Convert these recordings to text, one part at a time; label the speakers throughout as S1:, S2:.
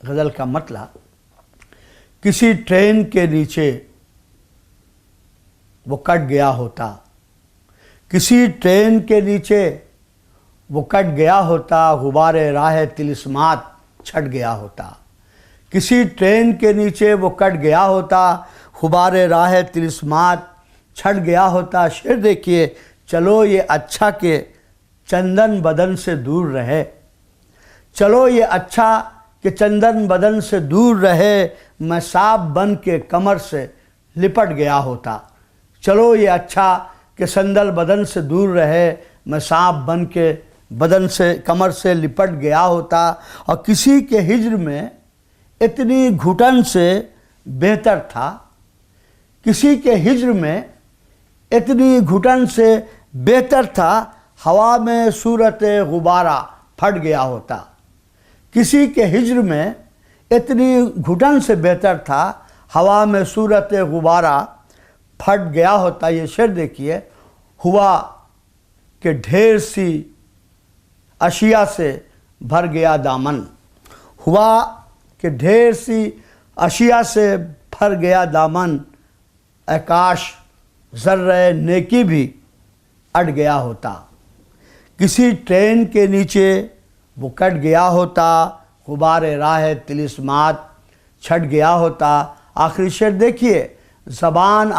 S1: गज़ल का मतलब, किसी ट्रेन के नीचे वो कट गया होता, किसी ट्रेन के नीचे वो कट गया होता, गुबारे राह तिलिस्मात छट गया होता। किसी ट्रेन के नीचे वो कट गया होता, गुबारे राह तिलिस्मात छट गया होता। शेर देखिए, चलो ये अच्छा के चंदन बदन से दूर रहे, चलो ये अच्छा कि चंदन बदन से दूर रहे, मैं सांप बन के कमर से लिपट गया होता। चलो ये अच्छा कि संदल बदन से दूर रहे, मैं सांप बन के बदन से कमर से लिपट गया होता। और किसी के हिज्र में इतनी घुटन से बेहतर था, किसी के हिज्र में इतनी घुटन से बेहतर था, हवा में सूरत गुबारा फट गया होता। किसी के हिज्र में इतनी घुटन से बेहतर था, हवा में सूरत गुबारा फट गया होता। ये शेर देखिए, हुआ कि ढेर सी अशिया से भर गया दामन, हुआ कि ढेर सी अशिया से भर गया दामन, आकाश ज़र्रे नेकी भी अट गया होता। किसी ट्रेन के नीचे वो कट गया होता, गुबारे राह तिलिस्मात छट गया होता। आखिरी शेर देखिए, ज़बान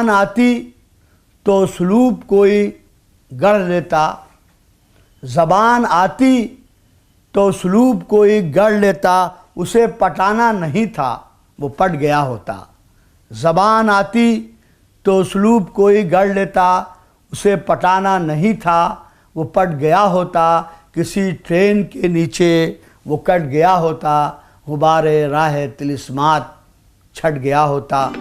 S1: आती तो उसलूब कोई गढ़ लेता, ज़बान आती तो उसलूब कोई गढ़ लेता, उसे पटाना नहीं था वो पट गया होता। ज़बान आती तो उसलूब कोई गढ़ लेता, उसे पटाना नहीं था वो पट गया होता। किसी ट्रेन के नीचे वो कट गया होता, गुबारे राह तिलिस्मात छट गया होता।